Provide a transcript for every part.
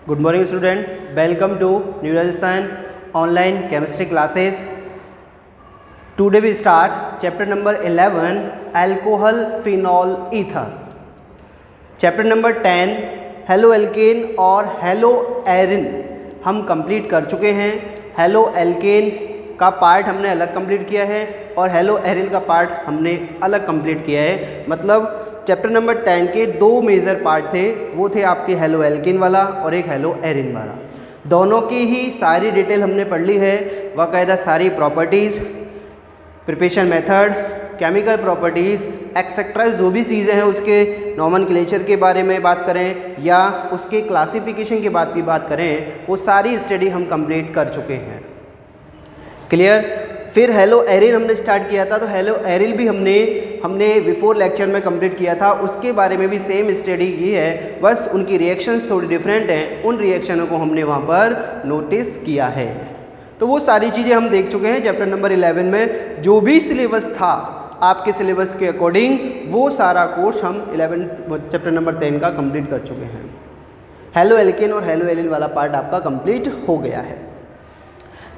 Good morning student, welcome to New Rajasthan online chemistry classes. Today we start chapter number 11 alcohol phenol ether. Chapter number 10 haloalkane और हेलोएरिन हम complete कर चुके हैं. Haloalkane का part हमने अलग कंप्लीट किया है और हेलोएरिन का पार्ट हमने अलग कंप्लीट किया है. मतलब चैप्टर नंबर 10 के दो मेजर पार्ट थे, वो थे आपके हेलोएल्केन वाला और एक हेलोएरिन वाला. दोनों की ही सारी डिटेल हमने पढ़ ली है, बाकायदा सारी properties, preparation method, chemical properties etcetera जो भी चीज़ें हैं उसके नॉमेनक्लेचर के बारे में बात करें या उसके क्लासिफिकेशन की बात करें, वो सारी स्टडी हम कंप्लीट कर चुके हैं. क्लियर. फिर हेलोएरिन हमने स्टार्ट किया था, तो हेलोएरिन भी हमने बिफोर लेक्चर में कंप्लीट किया था. उसके बारे में भी सेम स्टडी की है, बस उनकी रिएक्शंस थोड़ी डिफरेंट हैं. उन रिएक्शनों को हमने वहाँ पर नोटिस किया है. तो वो सारी चीज़ें हम देख चुके हैं चैप्टर नंबर 11 में. जो भी सिलेबस था आपके सिलेबस के अकॉर्डिंग वो सारा कोर्स हम 11 चैप्टर नंबर 10 का कंप्लीट कर चुके हैं. हेलोएल्केन और हेलोएरिन वाला पार्ट आपका कंप्लीट हो गया है.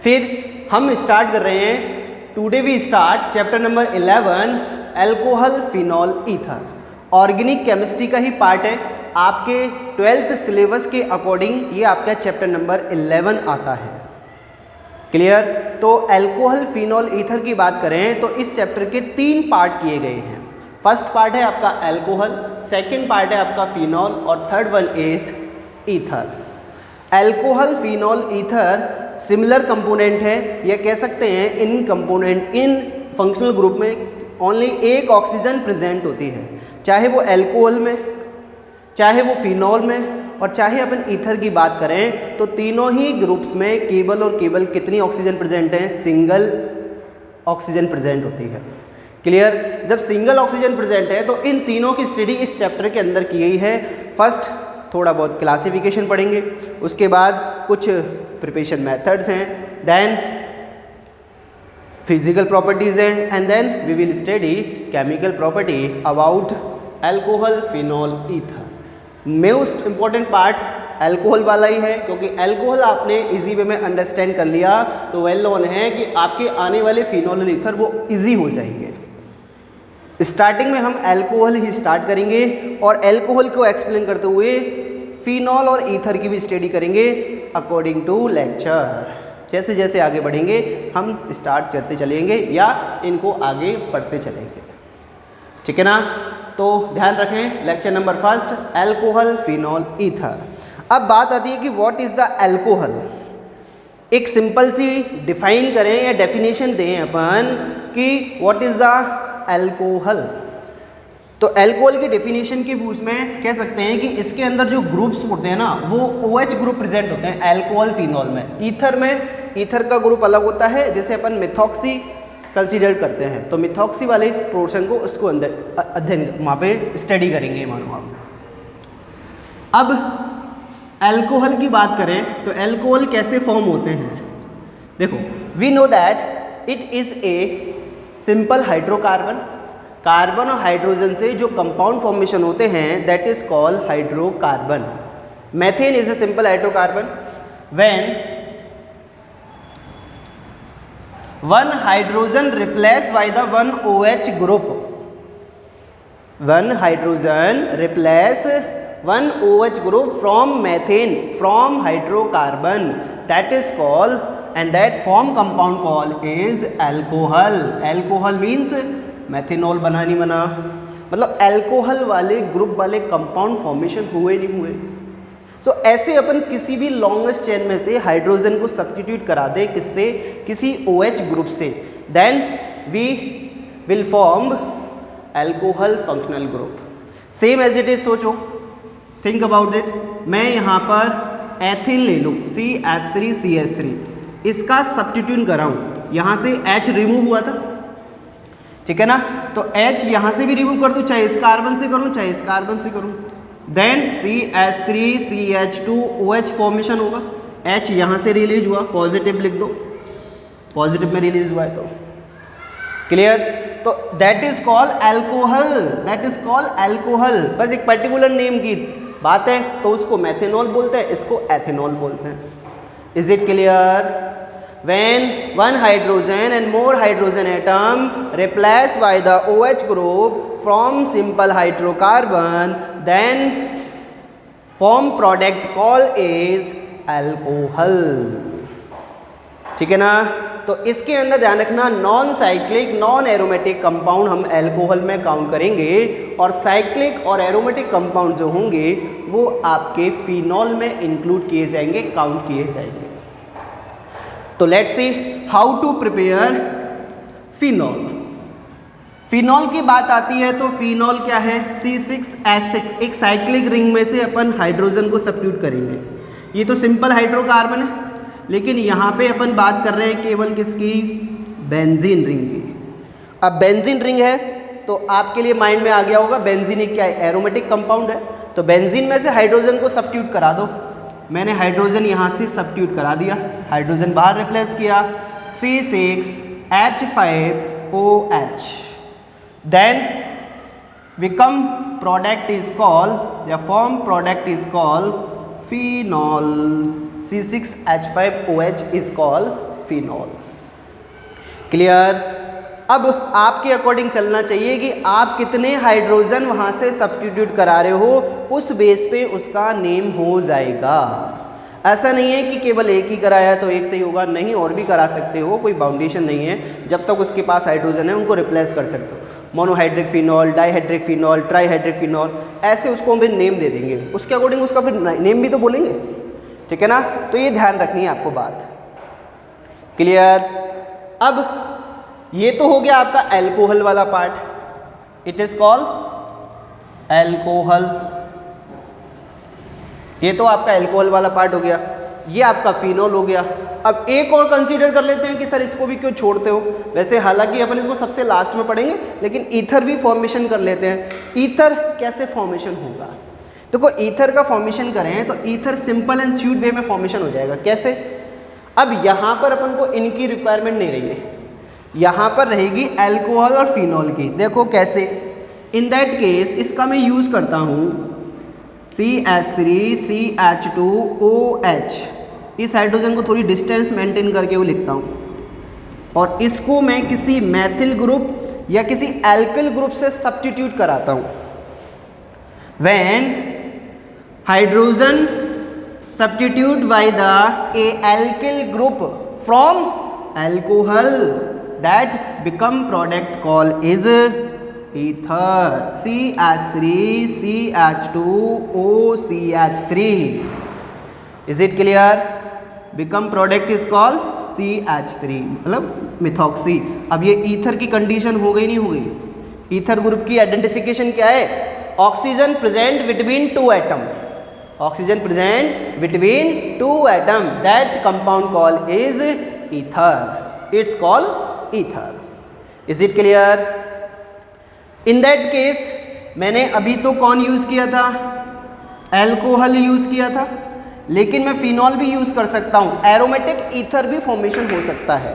फिर हम स्टार्ट कर रहे हैं. Today we start chapter number 11 alcohol phenol ether. Organic chemistry का ही पार्ट है. आपके 12th सिलेबस के अकॉर्डिंग ये आपका चैप्टर नंबर 11 आता है. क्लियर. तो अल्कोहल फिनॉल ईथर की बात करें तो इस चैप्टर के 3 पार्ट किए गए हैं. फर्स्ट पार्ट है आपका अल्कोहल, सेकेंड पार्ट है आपका फिनॉल और third one is ether. Alcohol phenol ether similar component है, या कह सकते हैं इन फंक्शनल ग्रुप में ओनली एक ऑक्सीजन प्रेजेंट होती है, चाहे वो अल्कोहल में, चाहे वो फिनॉल में, और चाहे अपन ईथर की बात करें तो तीनों ही ग्रुप्स में केवल और केवल कितनी ऑक्सीजन प्रेजेंट है? सिंगल ऑक्सीजन प्रेजेंट होती है. क्लियर. जब सिंगल ऑक्सीजन प्रेजेंट है तो इन तीनों की स्टडी इस चैप्टर के अंदर की गई है. फर्स्ट थोड़ा बहुत क्लासिफिकेशन पढ़ेंगे, उसके बाद कुछ प्रिपरेशन मेथड्स हैं, देन फिजिकल प्रॉपर्टीज़ हैं, and then we will study chemical property about alcohol phenol ether. Most important part alcohol वाला ही है, क्योंकि अल्कोहल आपने इजी वे में अंडरस्टैंड कर लिया तो वेल नोन है कि आपके आने वाले फिनॉल और ईथर वो इजी हो जाएंगे. स्टार्टिंग में हम अल्कोहल ही स्टार्ट करेंगे और अल्कोहल को एक्सप्लेन करते हुए फिनॉल और ईथर की भी स्टडी करेंगे अकॉर्डिंग टू लेक्चर. जैसे जैसे आगे बढ़ेंगे हम स्टार्ट करते चलेंगे या इनको आगे पढ़ते चलेंगे. ठीक है ना. तो ध्यान रखें, lecture number first alcohol phenol ether. अब बात आती है कि व्हाट इज़ द अल्कोहल. एक सिंपल सी डिफाइन करें या डेफिनेशन दें अपन कि व्हाट इज़ द अल्कोहल. तो अल्कोहल की डेफिनेशन के रूप में कह सकते हैं कि इसके अंदर जो ग्रुप्स होते हैं ना वो OH ग्रुप प्रेजेंट होते हैं अल्कोहल फिनॉल में. ईथर में ईथर का ग्रुप अलग होता है, जैसे अपन मिथॉक्सी कंसीडर करते हैं, तो मिथॉक्सी वाले पोर्शन को उसको अंदर अध्ययन वहाँ पे स्टडी करेंगे मानो आप. अब अल्कोहल की बात करें तो अल्कोहल कैसे फॉर्म होते हैं. देखो, we know that it is a simple hydrocarbon. Carbon और हाइड्रोजन से जो कंपाउंड फॉर्मेशन होते हैं that is called hydrocarbon. Methane is a simple hydrocarbon. When one hydrogen replaced by the one OH group, one hydrogen replace one OH group from methane from hydrocarbon, that is called, and that form compound called is alcohol. alcohol means methanol बना नहीं बना, मतलब alcohol वाले group वाले compound formation हुए नहीं हुए. तो ऐसे अपन किसी भी लॉन्गेस्ट चेन में से हाइड्रोजन को सब्स्टिट्यूट करा दें, किससे? किसी OH ग्रुप से, then we will form alcohol functional group. Same as it is. सोचो, थिंक अबाउट इट. मैं यहाँ पर एथिल ले लूँ, CH3CH3, इसका सब्स्टिट्यूट कराऊँ, यहाँ से H रिमूव हुआ था, ठीक है ना. तो H यहाँ से भी रिमूव कर दूँ, चाहे इस कार्बन से करूँ चाहे इस कार्बन से करूँ, देन CH3CH2OH फॉर्मेशन होगा. H यहाँ से रिलीज हुआ, पॉजिटिव लिख दो, पॉजिटिव में रिलीज हुआ है तो क्लियर. तो that is called alcohol, that is called alcohol. बस एक पर्टिकुलर नेम की बात है, तो उसको मेथेनॉल बोलते हैं, इसको एथेनॉल बोलते हैं। Is it clear? When one hydrogen and more hydrogen atom replaced by the OH group from simple hydrocarbon, then form product called is alcohol। ठीक है ना? तो इसके अंदर ध्यान रखना, non cyclic non aromatic compound हम अल्कोहल में काउंट करेंगे, और साइक्लिक और एरोमेटिक कंपाउंड जो होंगे वो आपके फिनॉल में इंक्लूड किए जाएंगे, काउंट किए जाएंगे। तो let's see how to prepare phenol. Phenol की बात आती है तो फिनॉल क्या है? C6H6, एक साइक्लिक रिंग में से अपन हाइड्रोजन को सब्स्टिट्यूट करेंगे। ये तो सिंपल हाइड्रोकार्बन है, लेकिन यहाँ पे अपन बात कर रहे हैं केवल किसकी? बेंजीन रिंग की। अब बेंजीन रिंग है तो आपके लिए माइंड में आ गया होगा बेंजीन एक क्या है? एरोमेटिक कंपाउंड है। तो बेंजीन में से हाइड्रोजन को सब्स्टिट्यूट करा दो। मैंने हाइड्रोजन यहाँ से सब्स्टिट्यूट करा दिया, हाइड्रोजन बाहर रिप्लेस किया, C6H5OH, then become product is called, the form product is called phenol। C6H5OH is called phenol। Clear? अब आपके अकॉर्डिंग चलना चाहिए कि आप कितने हाइड्रोजन वहाँ से सब्स्टिट्यूट करा रहे हो, उस बेस पे उसका नेम हो जाएगा। ऐसा नहीं है कि केवल एक ही कराया तो एक से ही होगा, नहीं, और भी करा सकते हो, कोई बाउंडेशन नहीं है। जब तक उसके पास हाइड्रोजन है उनको रिप्लेस कर सकते हो। Monohydric phenol, dihydric phenol, trihydric phenol, ऐसे उसको हम फिर नेम दे देंगे, उसके अकॉर्डिंग उसका फिर नेम भी तो बोलेंगे। ठीक है ना? तो ये ध्यान रखनी है आपको बात। क्लियर? अब ये तो हो गया आपका अल्कोहल वाला part, it is called alcohol. ये तो आपका अल्कोहल वाला पार्ट हो गया, ये आपका फिनॉल हो गया। अब एक और कंसीडर कर लेते हैं कि सर इसको भी क्यों छोड़ते हो? वैसे हालांकि अपन इसको सबसे लास्ट में पढ़ेंगे, लेकिन ईथर भी फॉर्मेशन कर लेते हैं। ईथर कैसे फॉर्मेशन होगा? देखो, ईथर का फॉर्मेशन करें तो ether simple and sweet way में फॉर्मेशन हो जाएगा। कैसे? अब यहाँ पर अपन को इनकी रिक्वायरमेंट नहीं रही है, यहाँ पर रहेगी अल्कोहल और फिनॉल की। देखो कैसे? इन दैट केस इसका मैं यूज़ करता हूँ CH3CH2OH। इस हाइड्रोजन को थोड़ी डिस्टेंस मेंटेन करके वो लिखता हूँ, और इसको मैं किसी मैथिल ग्रुप या किसी एल्किल ग्रुप से सब्स्टिट्यूट कराता हूँ। When hydrogen substitute by the A alkyl group from alcohol, that become product called is ether। CH3CH2OCH3। is it clear? become product is called CH3, मतलब मिथॉक्सी। अब ये ईथर की condition हो गई नहीं हो गई? ईथर ग्रुप की आइडेंटिफिकेशन क्या है? Oxygen present between two atom, oxygen present between two atom, that compound call is ether, it's called ether. Is it clear? In that case मैंने अभी तो कौन यूज़ किया था? अल्कोहल यूज़ किया था, लेकिन मैं फिनॉल भी यूज़ कर सकता हूँ। एरोमेटिक ईथर भी फॉर्मेशन हो सकता है।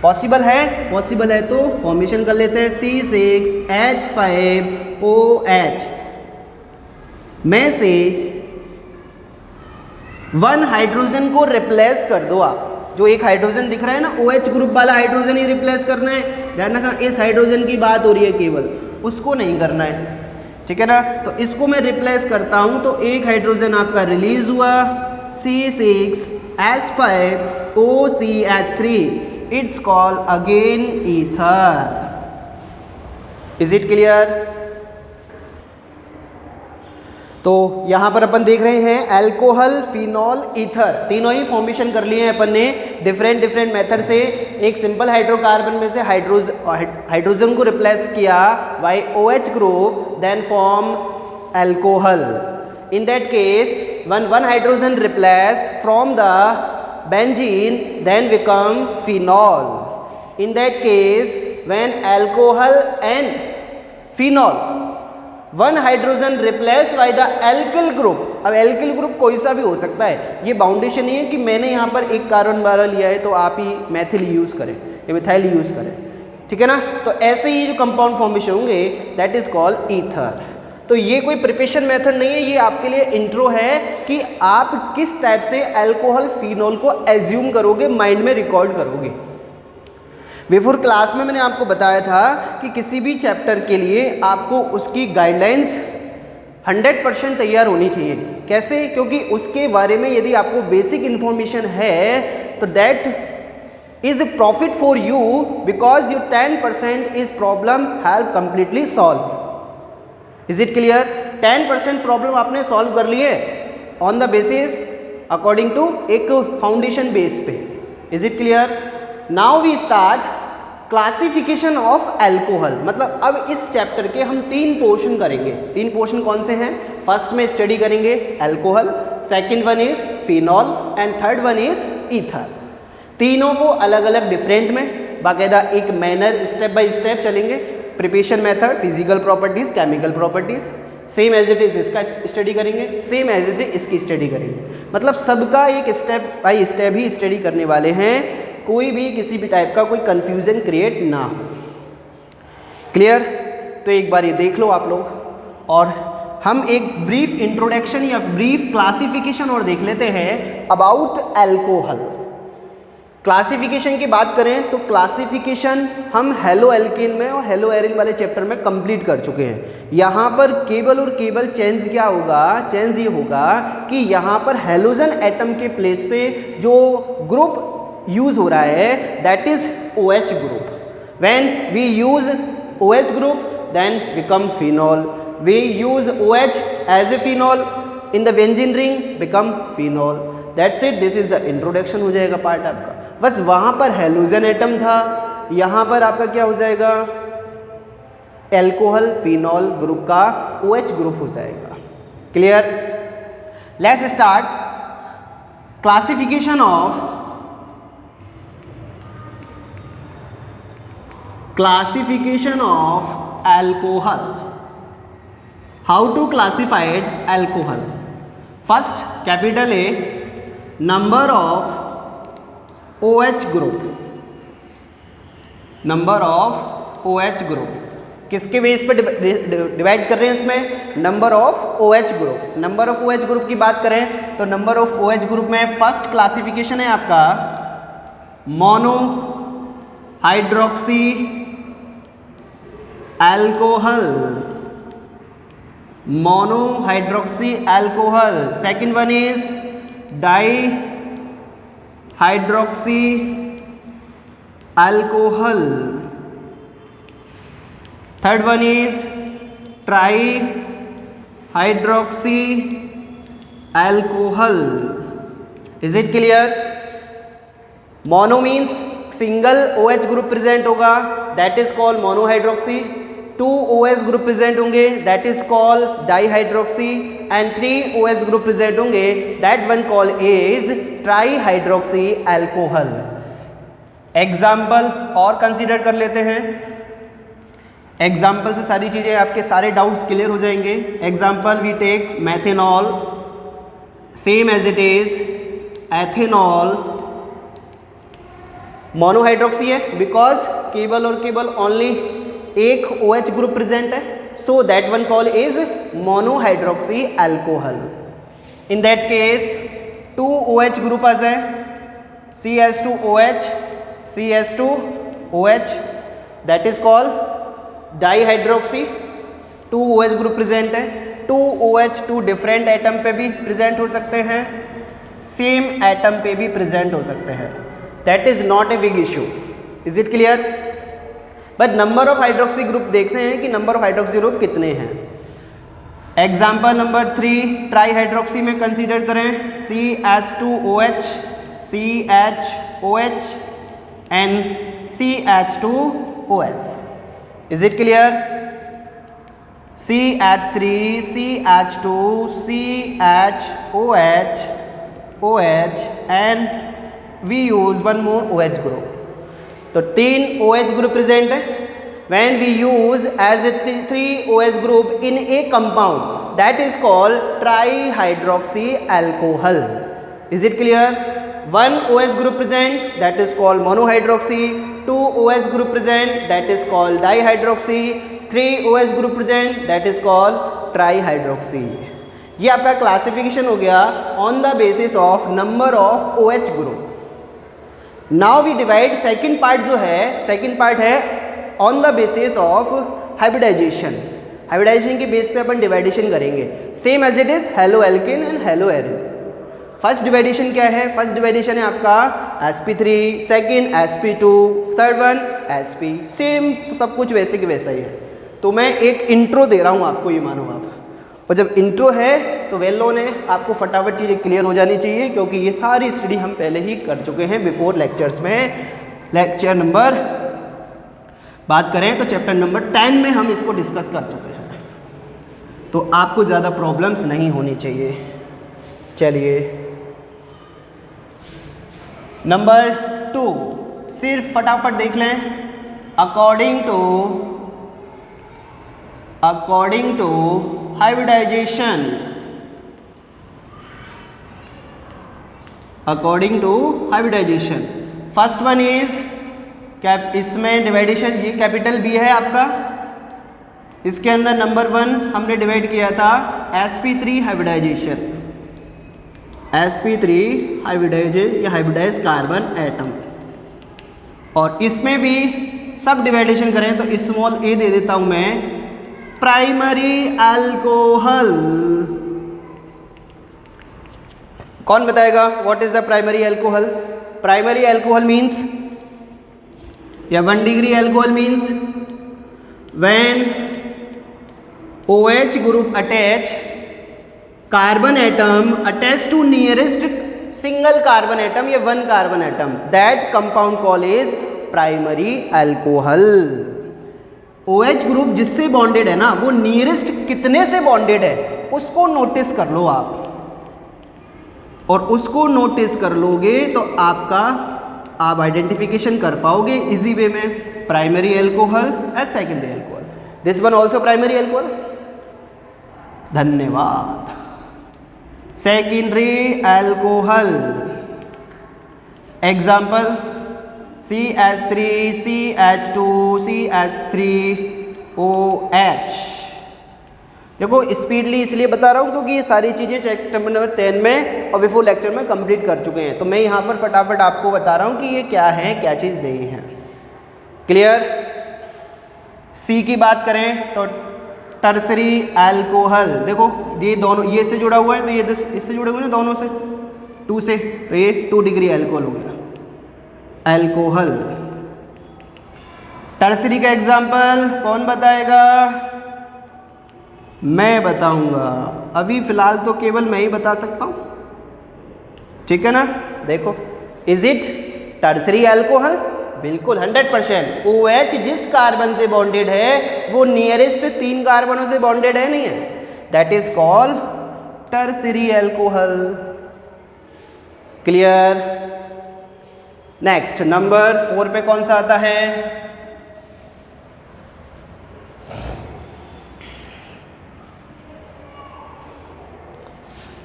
पॉसिबल है? पॉसिबल है तो फॉर्मेशन कर लेते हैं। C6H5OH में से वन हाइड्रोजन को रिप्लेस कर दो आप। जो एक हाइड्रोजन दिख रहा है ना, OH ग्रुप वाला हाइड्रोजन ही रिप्लेस करना है। ध्यान रखना, इस हाइड्रोजन की बात हो रही है केवल, उसको नहीं करना है। ठीक है ना? तो इसको मैं रिप्लेस करता हूं तो एक हाइड्रोजन आपका रिलीज हुआ, C6H5OCH3। It's called again ether. Is it clear? तो यहाँ पर अपन देख रहे हैं अल्कोहल, फिनॉल, ईथर, तीनों ही फॉर्मेशन कर लिए हैं अपन ने डिफरेंट मेथड से। एक सिंपल हाइड्रोकार्बन में से हाइड्रोजन को रिप्लेस किया by OH group, then form alcohol. In that case one hydrogen replace from the benzene, then become phenol. In that case when alcohol and phenol, one hydrogen replace by the alkyl group. अब alkyl group कोई सा भी हो सकता है, ये बाउंडेशन नहीं है कि मैंने यहाँ पर एक कार्बन वाला लिया है तो आप ही मैथिल यूज़ करें या मिथाइल यूज़ करें। ठीक है ना? तो ऐसे ही जो कंपाउंड फॉर्मेशन होंगे दैट इज कॉल्ड ईथर। तो ये कोई प्रिपरेशन मेथड नहीं है, ये आपके लिए इंट्रो है कि आप किस टाइप से अल्कोहल फिनॉल को एज्यूम करोगे, माइंड में रिकॉर्ड करोगे। बिफोर क्लास में मैंने आपको बताया था कि किसी भी चैप्टर के लिए आपको उसकी गाइडलाइंस 100% तैयार होनी चाहिए। कैसे? क्योंकि उसके बारे में यदि आपको बेसिक इन्फॉर्मेशन है तो that is profit for you, because you 10% is problem have completely solve. Is it clear? 10% problem आपने सॉल्व कर लिए on the basis according to एक फाउंडेशन बेस पे। Is it clear? Now we start classification of alcohol. मतलब अब इस chapter के हम 3 पोर्शन करेंगे। 3 पोर्शन कौन से हैं? फर्स्ट में स्टडी करेंगे alcohol, second one is phenol and third one is ether. तीनों को अलग अलग डिफरेंट में बाकायदा एक मैनर स्टेप बाय स्टेप चलेंगे। Preparation method, physical properties, chemical properties, same as it is इसका स्टडी करेंगे, सेम एज इट इज इसकी स्टडी करेंगे। मतलब सबका एक स्टेप बाय स्टेप ही स्टडी करने वाले हैं, कोई भी किसी भी टाइप का कोई कंफ्यूजन क्रिएट ना हो। क्लियर? तो एक बार ये देख लो आप लोग, और हम एक ब्रीफ इंट्रोडक्शन या ब्रीफ क्लासिफिकेशन और देख लेते हैं अबाउट अल्कोहल। क्लासिफिकेशन की बात करें तो क्लासिफिकेशन हम हेलो एल्केन में और हेलो एरिन वाले चैप्टर में कंप्लीट कर चुके हैं। यहाँ पर केवल और केवल चेंज क्या होगा? चेंज ये होगा कि यहाँ पर हेलोजन एटम के प्लेस पे जो ग्रुप यूज हो रहा है that is OH group. When we use OH group then become phenol, we use OH as a phenol in the benzene ring become phenol. That's it, this is the introduction हो जाएगा part आपका। बस वहाँ पर halogen atom था, यहाँ पर आपका क्या हो जाएगा? अल्कोहल फिनॉल ग्रुप का OH ग्रुप हो जाएगा। Clear? Let's start classification of alcohol. How to classify alcohol? First, capital A, number of OH group. Number of OH group किसके बेस पे डिवाइड कर रहे हैं इसमें? Number of OH group. Number of OH group की बात करें तो नंबर ऑफ OH ग्रुप में फर्स्ट क्लासिफिकेशन है आपका mono hydroxy alcohol, mono hydroxy alcohol. Second one is di hydroxy alcohol, third one is tri hydroxy alcohol. Is it clear? Mono means single OH group present होगा, that is called monohydroxy. 2 OH group present होंगे, that is called dihydroxy, and 3 OH group present होंगे, that one call is trihydroxy alcohol. Example और consider कर लेते हैं। Example से सारी चीज़ें आपके सारे डाउट्स क्लियर हो जाएंगे। Example we take methanol, same as it is ethanol. Monohydroxy है बिकॉज केवल और केवल ओनली एक OH ग्रुप प्रेजेंट है, so that one call is monohydroxy alcohol. In that case 2 OH group आ जाए, CH2OH, CH2OH, that is called dihydroxy. 2 OH group present है, 2 OH 2 different atom पे भी प्रेजेंट हो सकते हैं, सेम एटम पे भी प्रेजेंट हो सकते हैं, that is not a big issue. Is it clear? But number of hydroxy group देखते हैं कि नंबर ऑफ हाइड्रोक्सी ग्रुप कितने हैं। एग्जाम्पल नंबर 3 ट्राईहाइड्रोक्सी में कंसीडर करें CH2OH, CHOH and CH2OS। Is it clear? CH3, CH2, CHOH, OH and we use one more OH group। तो 3 OH group present है। when we use as a 3 OH group in a compound that is called trihydroxy alcohol। Is it clear? 1 OH group present, that is called monohydroxy. 2 OH group present, that is called dihydroxy. 3 OH group present, that is called tri hydroxy. ये आपका classification हो गया on the basis of number of OH group. Now we divide second part जो है, second part है on the basis of hybridisation. Hybridisation के base पे अपन डिवाइडेशन करेंगे, same as it is halo alkane and halo arene. First division क्या है? First division है आपका sp3, second sp2, third one sp, same सब कुछ वैसे के वैसा ही है। तो मैं एक इंट्रो दे रहा हूँ आपको, ये मानो आप, और जब इंट्रो है तो वेल नोन है, आपको फटाफट चीज़ें क्लियर हो जानी चाहिए क्योंकि ये सारी स्टडी हम पहले ही कर चुके हैं बिफोर लेक्चर्स में। लेक्चर नंबर बात करें तो चैप्टर नंबर 10 में हम इसको डिस्कस कर चुके हैं, तो आपको ज़्यादा प्रॉब्लम्स नहीं होनी चाहिए। चलिए नंबर 2 सिर्फ फटाफट देख लें। According to hybridization, according to hybridization first one is इसमें डिवाइडेशन, ये कैपिटल B है आपका, इसके अंदर नंबर 1 हमने डिवाइड किया था sp3 hybridisation, sp3 hybridise carbon atom. और इसमें भी सब डिवाइडेशन करें तो स्मॉल a दे देता हूं मैं, प्राइमरी अल्कोहल। कौन बताएगा what is the primary alcohol? Primary alcohol means या 1 degree alcohol means when OH group attach carbon atom attach to nearest single carbon atom या 1 carbon atom, that compound call is primary alcohol. OH group जिससे bonded है ना, वो nearest कितने से bonded है उसको नोटिस कर लो आप, और उसको नोटिस कर लोगे तो आप आइडेंटिफिकेशन कर पाओगे इजी वे में, primary alcohol and secondary alcohol. This one also primary alcohol. धन्यवाद। Secondary alcohol example CH3, CH2, CH3OH। देखो स्पीडली इसलिए बता रहा हूँ क्योंकि ये सारी चीज़ें चैप्टर नंबर 10 में और बिफोर लेक्चर में कंप्लीट कर चुके हैं, तो मैं यहाँ पर फटाफट आपको बता रहा हूँ कि ये क्या है, क्या चीज़ नहीं है। क्लियर? C की बात करें तो टर्सरी अल्कोहल, देखो ये दोनों, ये से जुड़ा हुआ है तो ये इससे जुड़े हुए ना दोनों से, 2 से, तो ये 2 डिग्री अल्कोहल हो गया अल्कोहल। टर्सरी का एग्जाम्पल कौन बताएगा? मैं बताऊंगा, अभी फिलहाल तो केवल मैं ही बता सकता हूं, ठीक है ना। देखो, इज इट टर्सरी अल्कोहल? बिल्कुल 100%। OH जिस कार्बन से बॉन्डेड है वो नियरेस्ट 3 कार्बनों से बॉन्डेड है, नहीं है, that is called tertiary alcohol. Clear? Next number 4 पे कौन सा आता है?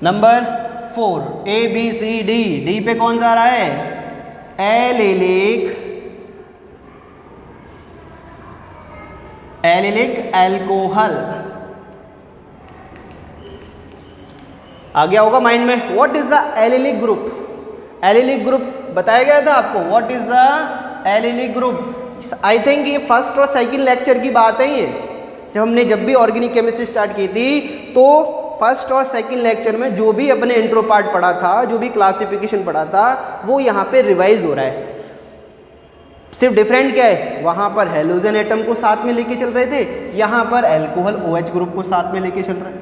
नंबर 4 ABCD, डी पे कौन सा आ रहा है? Allylic alcohol. आ गया होगा माइंड में, what is the allylic group? Allylic group बताया गया था आपको, what is the allylic group? I think ये फर्स्ट और सेकंड लेक्चर की बात है। ये जब भी ऑर्गेनिक केमिस्ट्री स्टार्ट की थी तो फर्स्ट और सेकंड लेक्चर में जो भी अपने इंट्रो पार्ट पढ़ा था, जो भी क्लासिफिकेशन पढ़ा था, वो यहाँ पे रिवाइज हो रहा है। सिर्फ डिफरेंट क्या है, वहाँ पर हेलोजन एटम को साथ में लेके चल रहे थे, यहाँ पर अल्कोहल OH ग्रुप को साथ में लेके चल रहे हैं।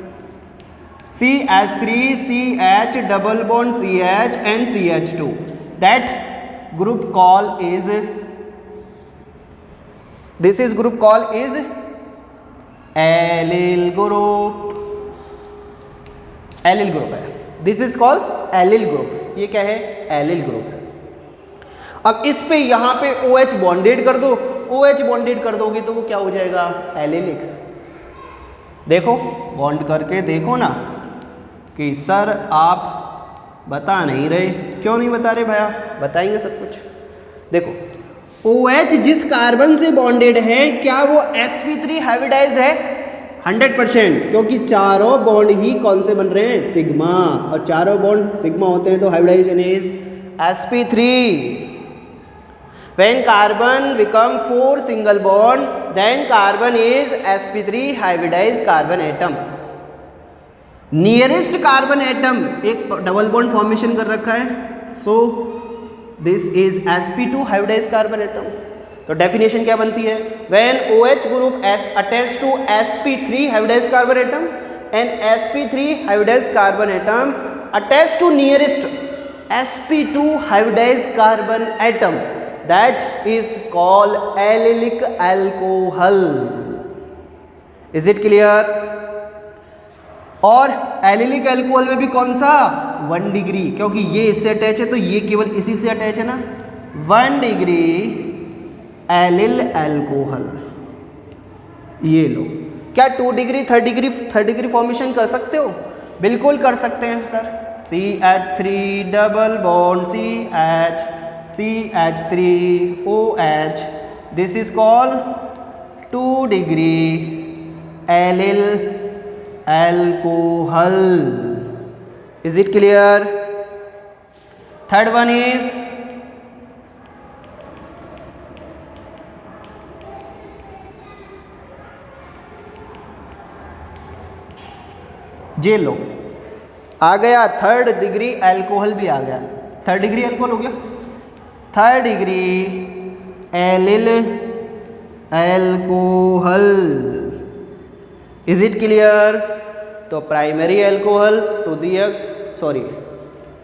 CH3, CH double bond CH and CH2, that group call is, this is group call is allyl group। Allyl group है, this is called allyl group. ये क्या है? एलिल ग्रुप है। अब इस पे यहाँ पे OH बॉन्डेड कर दो, OH बॉन्डेड कर दोगे तो वो क्या हो जाएगा? एलिलिक। देखो बॉन्ड करके देखो ना कि सर आप बता नहीं रहे। क्यों नहीं बता रहे भैया? बताएंगे सब कुछ। देखो OH जिस कार्बन से बॉन्डेड है, क्या वो sp3 हाइब्रिडाइज है? 100%, क्योंकि चारों बॉन्ड ही कौन से बन रहे हैं, सिग्मा, और चारों बॉन्ड सिग्मा होते हैं तो hybridization is sp3. When carbon become 4 single bond, then carbon is sp3 hybridized carbon atom. Nearest carbon atom एक डबल बॉन्ड फॉर्मेशन कर रखा है, so this is sp2 hybridized carbon atom. तो डेफिनेशन क्या बनती है, when OH group attach to sp3 hybridized carbon atom and sp3 hybridized carbon atom attach to nearest sp2 hybridized carbon atom, that is called allylic alcohol. Is it clear? और allylic alcohol में भी कौन सा, 1 degree, क्योंकि ये इससे attach है तो ये केवल इसी से अटैच है ना. 1 डिग्री एलिल अल्कोहल. ये लो, क्या 2 डिग्री थर्ड डिग्री फॉर्मेशन कर सकते हो? बिल्कुल कर सकते हैं sir. CH3 double bond CH3OH, this is called 2 degree allyl alcohol. Is it clear? Third one is जे लो, आ गया 3rd डिग्री अल्कोहल भी आ गया. 3rd डिग्री अल्कोहल हो गया. 3rd degree allyl alcohol. Is it clear? तो primary alcohol to the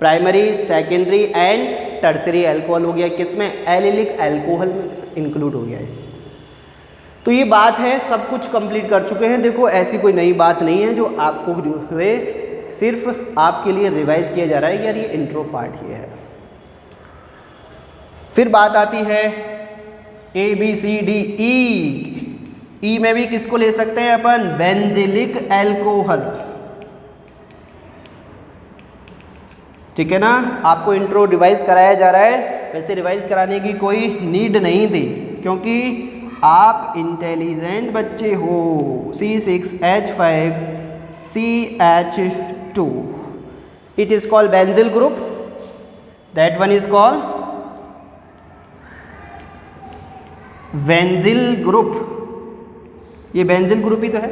primary, secondary and tertiary alcohol हो गया, किसमें, एलिलिक अल्कोहल में इंक्लूड हो गया है. तो ये बात है, सब कुछ कंप्लीट कर चुके हैं. देखो ऐसी कोई नई बात नहीं है जो आपको जो है सिर्फ आपके लिए रिवाइज किया जा रहा है, यार ये इंट्रो पार्ट ये है. फिर बात आती है ABCDE. ई में भी किसको ले सकते हैं अपन, बेंजिलिक अल्कोहल. ठीक है ना, आपको इंट्रो रिवाइज कराया जा रहा है. वैसे रिवाइज कराने की कोई नीड नहीं थी, क्योंकि आप इंटेलिजेंट बच्चे हो. C6H5 CH2, it is called benzyl group. That one is called benzyl group. ये बेंजिल ग्रुप ही तो है.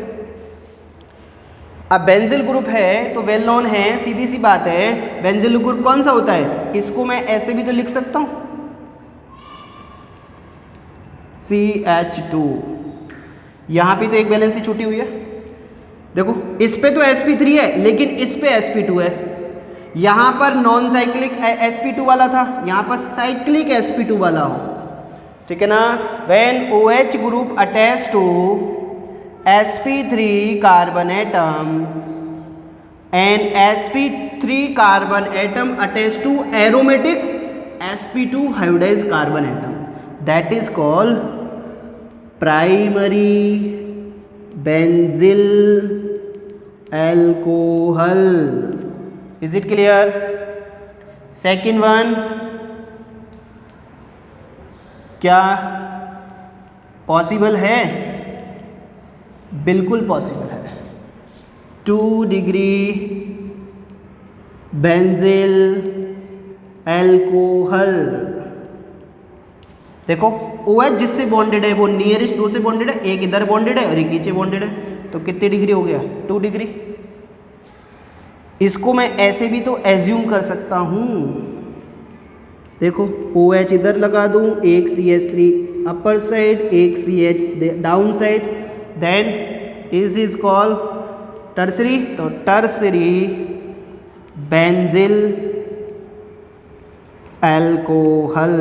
अब बेंजिल ग्रुप है तो वेल नोन है, सीधी सी बात है. बेंजिल ग्रुप कौन सा होता है, इसको मैं ऐसे भी तो लिख सकता हूं, CH2. यहां पे तो एक वैलेंसी छूटी हुई है. देखो इस पे तो sp3 है, लेकिन इस पे sp2 है. यहां पर नॉन साइक्लिक sp2 वाला था, यहां पर साइक्लिक sp2 वाला हो. ठीक है ना. When OH group attach to sp3 carbon atom and sp3 carbon atom attach to aromatic sp2 hybridized carbon atom, that is called primary benzyl alcohol. Is it clear? Second one, क्या possible है? बिल्कुल possible है. 2 degree benzyl alcohol. देखो OH जिससे bonded है वो nearest 2 से bonded है, एक इधर बॉन्डेड है और एक नीचे बॉन्डेड है. तो कितनी डिग्री हो गया, 2 डिग्री. इसको मैं ऐसे भी तो एज्यूम कर सकता हूँ. देखो OH इधर लगा दूँ, एक CH3 अपर साइड, एक CH down side, then is is called tertiary. तो tertiary benzyl alcohol.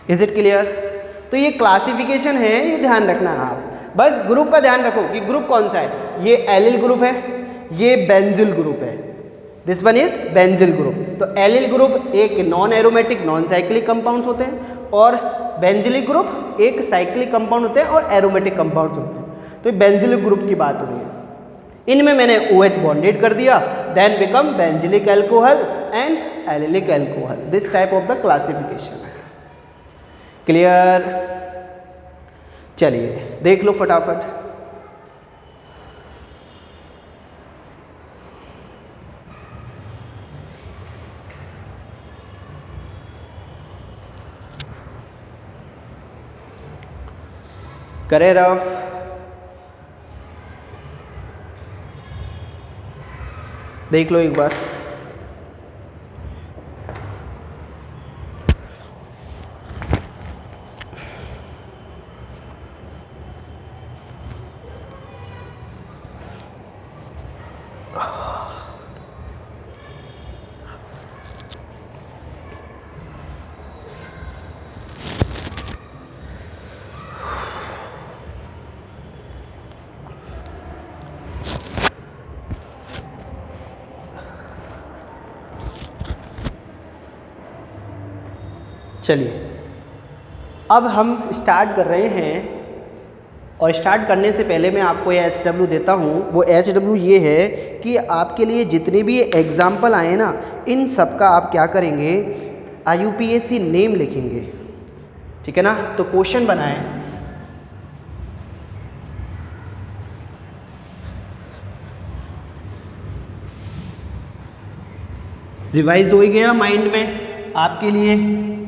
Is it clear? तो ये क्लासिफिकेशन है, ये ध्यान रखना है आप. बस ग्रुप का ध्यान रखो कि ग्रुप कौन सा है. ये एलिल ग्रुप है, ये बेंजिल ग्रुप है. This one is benzyl group. तो एलिल ग्रुप एक non aromatic non cyclic compounds होते हैं, और बेंजिलिक ग्रुप एक साइक्लिक कंपाउंड होते हैं और एरोमेटिक कंपाउंड्स होते हैं. तो ये बेंजिलिक ग्रुप की बात हो रही है. इनमें मैंने OH बॉन्डेड कर दिया, then become benzylic alcohol and allylic alcohol. This type of the classification है. क्लियर? चलिए देख लो फटाफट. करें रफ। देख लो एक बार। चलिए अब हम स्टार्ट कर रहे हैं, और स्टार्ट करने से पहले मैं आपको ये HW देता हूँ। वो HW ये है कि आपके लिए जितने भी एग्जाम्पल आए ना, इन सब का आप क्या करेंगे, IUPAC नेम लिखेंगे, ठीक है ना। तो क्वेश्चन बनाएं, रिवाइज हो ही गया माइंड में आपके लिए,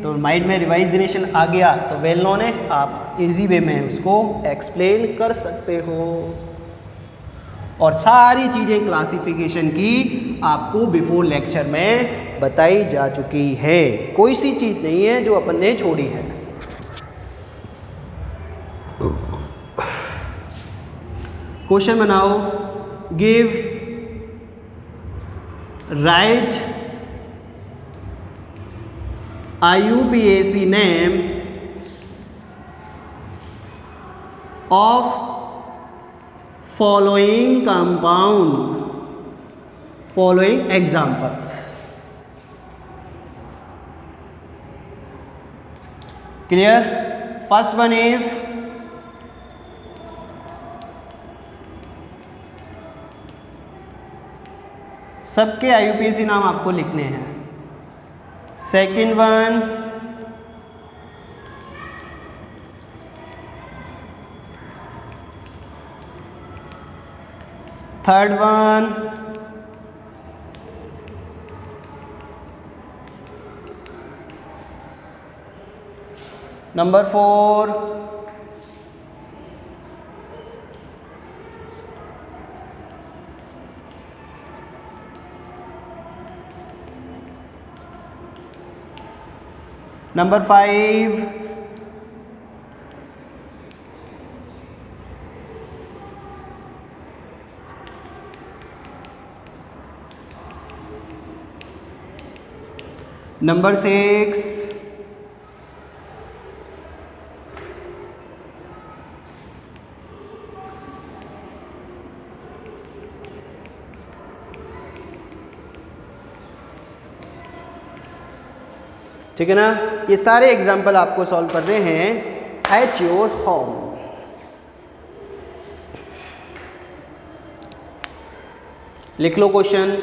तो माइंड में रिवाइजेशन आ गया तो वेल नोन है, आप इजी वे में उसको एक्सप्लेन कर सकते हो। और सारी चीज़ें क्लासिफिकेशन की आपको बिफोर लेक्चर में बताई जा चुकी है, कोई सी चीज़ नहीं है जो अपन ने छोड़ी है। क्वेश्चन बनाओ, give right IUPAC name of following compound, following examples. Clear? First one is सबके IUPAC नाम आपको लिखने हैं। Second one third one number 4 number 5 number 6 ठीक है ना। ये सारे एग्जाम्पल आपको सॉल्व करने हैं एट योर होम। लिख लो क्वेश्चन।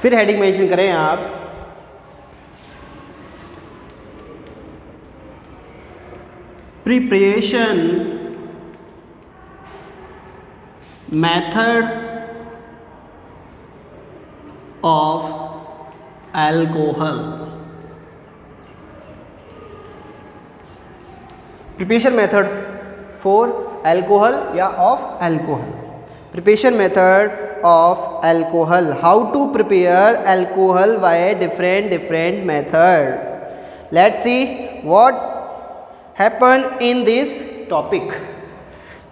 फिर हेडिंग मेंशन करें आप, preparation method of alcohol. Preparation method for alcohol या of alcohol. Preparation method of alcohol, how to prepare alcohol by different method. Let's see what happen in this topic.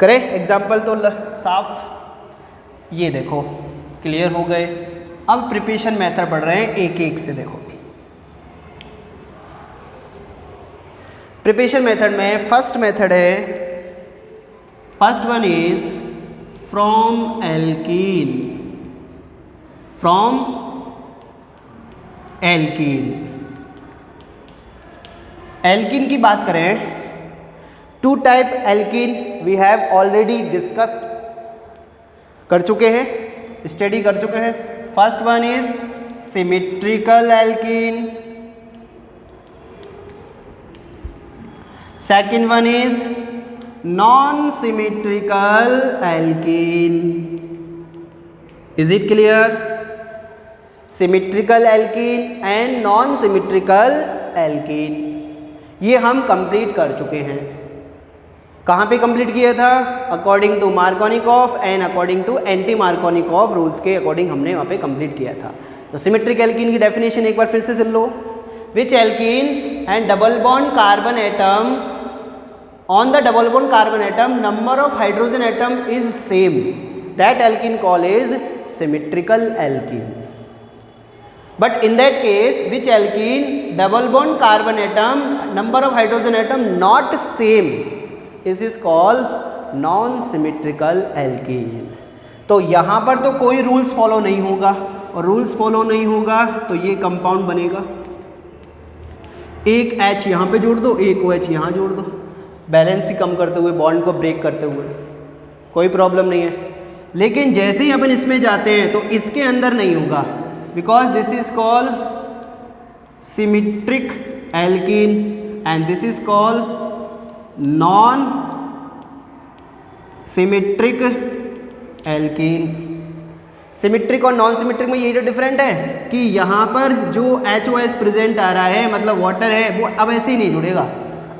करें example तो साफ ये देखो clear हो गए। अब प्रिपरेशन मेथड पढ़ रहे हैं एक एक से। देखो प्रिपरेशन मेथड में फर्स्ट मेथड है, first one is from alkene. From alkene. Alkene की बात करें, two type alkene we have already discussed कर चुके हैं, स्टडी कर चुके हैं। First one is symmetrical alkene, second one is non symmetrical alkene. Is it clear? Symmetrical alkene and non symmetrical alkene ये हम कंप्लीट कर चुके हैं. कहाँ पे कंप्लीट किया था? According to Markovnikov and according to anti Markovnikov rules के अकॉर्डिंग हमने वहाँ पे कंप्लीट किया था. तो सिमेट्रिक एल्कीन की डेफिनेशन एक बार फिर से सुन लो. Which alkene and double bond carbon atom on the double bond carbon atom number of hydrogen atom is same, that alkene called is symmetrical alkene. But in that case which alkene double bond carbon atom number of hydrogen atom not same, this is called non symmetrical alkene. तो यहाँ पर तो कोई rules follow नहीं होगा, और rules follow नहीं होगा तो ये कंपाउंड बनेगा. एक H यहाँ पे जोड़ दो, एक OH यहाँ जोड़ दो, बैलेंस कम करते हुए, बॉन्ड को ब्रेक करते हुए, कोई प्रॉब्लम नहीं है. लेकिन जैसे ही अपन इसमें जाते हैं तो इसके अंदर नहीं होगा, because this is called symmetric alkene and this is called non symmetric alkene. Symmetric और नॉन सिमेट्रिक में ये जो डिफरेंट है कि यहाँ पर जो HOS प्रेजेंट आ रहा है, मतलब वाटर है, वो अब ऐसे ही नहीं जुड़ेगा,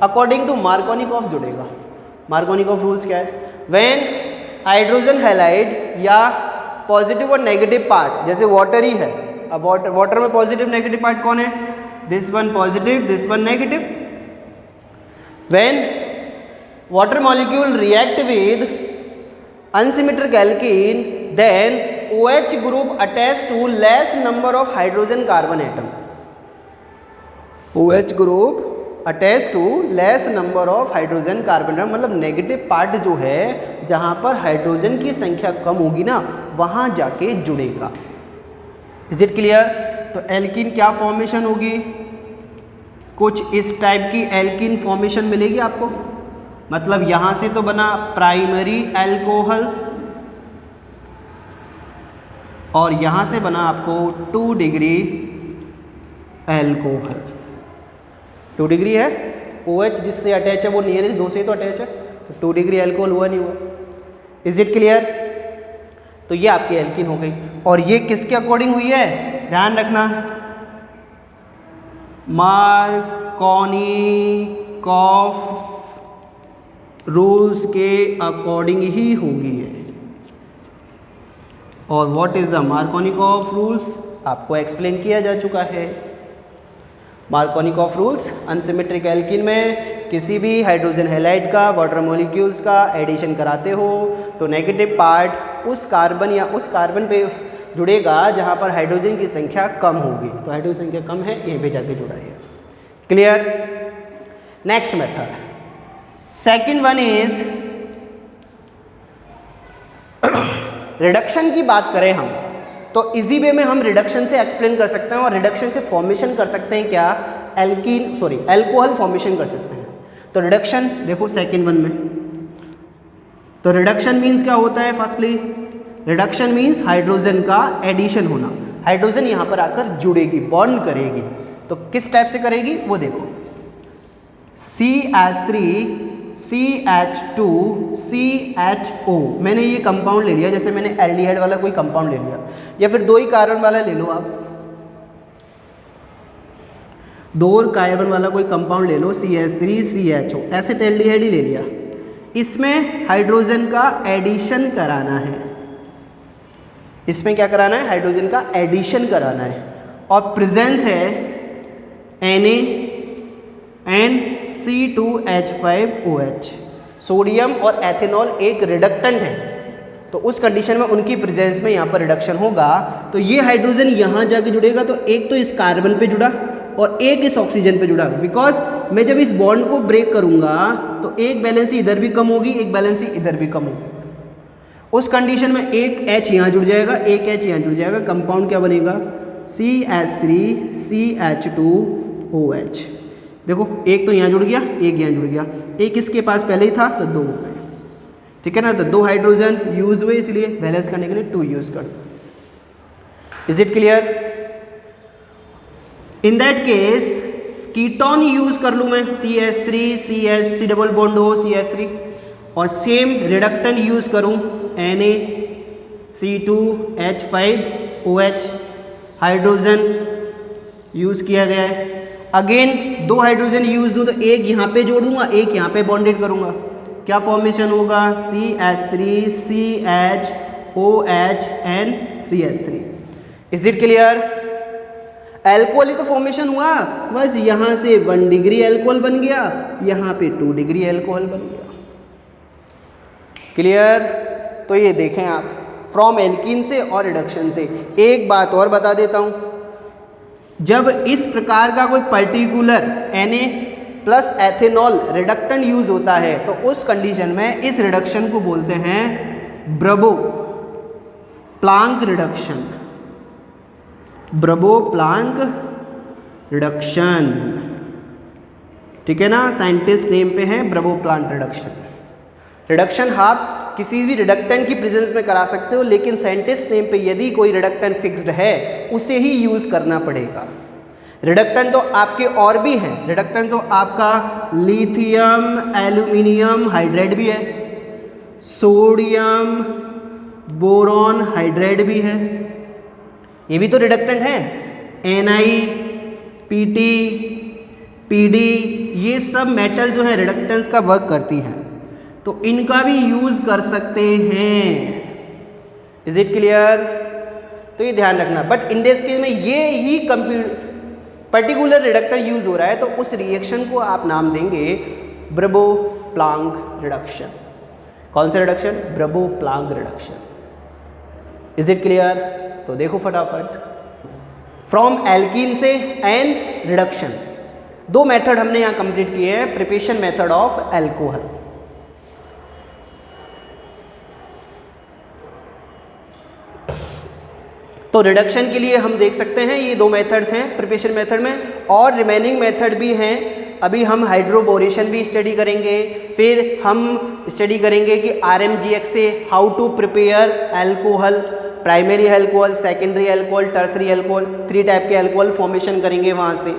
अकॉर्डिंग टू मार्कोनिकॉफ जुड़ेगा. मार्कोनिकॉफ रूल्स क्या है? व्हेन हाइड्रोजन हैलाइड या पॉजिटिव और नेगेटिव पार्ट, जैसे वाटर ही है, अब वाटर में पॉजिटिव नेगेटिव पार्ट कौन है? This one positive, this one negative. When water molecule react with unsymmetric alkene then OH group attached to less number of hydrogen carbon atom. OH group attached to less number of hydrogen carbon atom, मतलब negative part जो है जहाँ पर hydrogen की संख्या कम होगी ना, वहाँ जाके जुड़ेगा. Is it clear? तो एल्कीन क्या फॉर्मेशन होगी? कुछ इस टाइप की एल्कीन फॉर्मेशन मिलेगी आपको. मतलब यहाँ से तो बना प्राइमरी एल्कोहल और यहाँ से बना आपको 2 डिग्री एल्कोहल. 2 डिग्री है, OH जिससे अटैच है वो नियरेस्ट 2 से तो अटैच है, 2 डिग्री एल्कोहल हुआ नहीं हुआ. Is it clear? तो ये आपकी एल्कीन हो गई. और ये किसके अकॉर्डिंग हुई है? ध्यान रखना, मार्कोनिकॉफ रूल्स के अकॉर्डिंग ही होगी है. और what is the Markovnikov rules आपको एक्सप्लेन किया जा चुका है. मार्कोनिकॉफ रूल्स अनसिमेट्रिक एल्कीन में किसी भी हाइड्रोजन हैलाइड का वाटर मॉलिक्यूल्स का एडिशन कराते हो तो नेगेटिव पार्ट उस कार्बन या उस कार्बन पे जुड़ेगा जहाँ पर हाइड्रोजन की संख्या कम होगी. तो हाइड्रोजन संख्या कम है, यहीं पे जाके जुड़ा है. Clear? Next method, second one is reduction की बात करें हम तो इजी वे में हम रिडक्शन से एक्सप्लेन कर सकते हैं और रिडक्शन से फॉर्मेशन कर सकते हैं. क्या? एल्कोहल फॉर्मेशन कर सकते हैं. तो रिडक्शन देखो सेकेंड वन में, तो रिडक्शन मीन्स क्या होता है? फर्स्टली रिडक्शन मीन्स हाइड्रोजन का एडिशन होना. हाइड्रोजन यहाँ पर आकर जुड़ेगी, बॉन्ड करेगी. तो किस टाइप से करेगी वो देखो, CH3 CH2 CHO. मैंने ये कंपाउंड ले लिया, जैसे मैंने एल्डिहाइड वाला कोई कंपाउंड ले लिया, या फिर 2 ही कार्बन वाला ले लो आप, 2 कार्बन वाला कोई कंपाउंड ले लो, CH3 CHO, एसिड एल्डिहाइड ही ले लिया. इसमें हाइड्रोजन का एडिशन कराना है. इसमें क्या कराना है? हाइड्रोजन का एडिशन कराना है. और प्रेजेंस है Na एंड C2H5OH. सोडियम और एथेनॉल एक रिडक्टेंट है, तो उस कंडीशन में उनकी प्रेजेंस में यहाँ पर रिडक्शन होगा. तो ये हाइड्रोजन यहाँ जाके जुड़ेगा, तो एक तो इस कार्बन पे जुड़ा और एक इस ऑक्सीजन पे जुड़ा. बिकॉज मैं जब इस बॉन्ड को ब्रेक करूँगा तो एक बैलेंसी इधर भी कम होगी, एक बैलेंसी इधर भी कम होगी. उस कंडीशन में एक H यहाँ जुड़ जाएगा, एक H यहाँ जुड़ जाएगा. कंपाउंड क्या बनेगा? CH3 CH2OH. देखो एक तो यहाँ जुड़ गया, एक यहाँ जुड़ गया, एक इसके पास पहले ही था तो 2 हो गए. ठीक है ना? तो 2 हाइड्रोजन यूज हुए, इसलिए बैलेंस करने के लिए 2 यूज कर दो. Is it clear? In that case ketone use कर लूँ मैं, CH3 CH3 डबल बॉन्ड हो CH3, और सेम रिडक्टेंट यूज करूँ Na(C2H5OH), हाइड्रोजन यूज किया गया है। अगेन 2 हाइड्रोजन यूज दूँ तो एक यहाँ पे जोड़ूंगा, एक यहाँ पे बॉन्डेड करूँगा, क्या फॉर्मेशन होगा? CH3 CHOH and CH3। Is it clear? Alcohol ही तो फॉर्मेशन हुआ, बस यहाँ से 1 डिग्री एल्कोहल बन गया, यहाँ पे 2 डिग्री एल्कोहल बन गया। क्लियर? तो ये देखें आप, फ्रॉम एल्कीन से और रिडक्शन से। एक बात और बता देता हूँ, जब इस प्रकार का कोई particular Na+ ethanol reductant use होता है तो उस कंडीशन में इस रिडक्शन को बोलते हैं ब्रबो-प्लांक रिडक्शन। ब्रबो-प्लांक रिडक्शन, ठीक है ना, साइंटिस्ट नेम पे है ब्रबो-प्लांक रिडक्शन। रिडक्शन आप किसी भी रिडक्टेंट की प्रेजेंस में करा सकते हो, लेकिन साइंटिस्ट नेम पे यदि कोई रिडक्टेंट फिक्स्ड है उसे ही यूज करना पड़ेगा। रिडक्टेंट तो आपके और भी हैं, रिडक्टेंट तो आपका लिथियम एल्यूमिनियम हाइड्राइड भी है, सोडियम बोरॉन हाइड्राइड भी है, ये भी तो रिडक्टेंट है। Na, Pt, Pd, ये सब मेटल जो है रिडक्टेंट्स का वर्क करती हैं, तो इनका भी यूज कर सकते हैं। Is it clear? तो ये ध्यान रखना। बट इन दिस केस में ये ही पर्टिकुलर रिडक्टेंट यूज हो रहा है, तो उस रिएक्शन को आप नाम देंगे ब्रबो-प्लांक रिडक्शन। कौन सा reduction? Bouveault Blanc reduction. Is it clear? तो देखो फटाफट, फ्रॉम एल्कीन से एंड रिडक्शन, 2 मेथड हमने यहाँ कंप्लीट किए हैं, प्रिपरेशन मेथड ऑफ एल्कोहल। तो रिडक्शन के लिए हम देख सकते हैं ये 2 मेथड्स हैं प्रिपरेशन मेथड में, और रिमेनिंग मेथड भी हैं। अभी हम हाइड्रोबोरेशन भी स्टडी करेंगे, फिर हम स्टडी करेंगे कि RMGX से how to prepare alcohol, primary alcohol, secondary alcohol, tertiary alcohol, 3 type के एल्कोहल फॉर्मेशन करेंगे वहाँ से,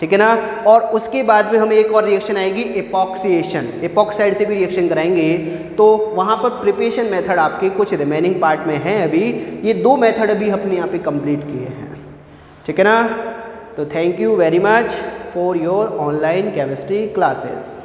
ठीक है ना। और उसके बाद में हम एक और रिएक्शन आएगी एपॉक्सिएशन, एपॉक्साइड से भी रिएक्शन कराएंगे। तो वहाँ पर प्रिपरेशन मेथड आपके कुछ रिमेनिंग पार्ट में हैं अभी, ये 2 मेथड अभी हमने यहाँ पे कंप्लीट किए हैं, ठीक है ना। तो thank you very much for your online chemistry classes.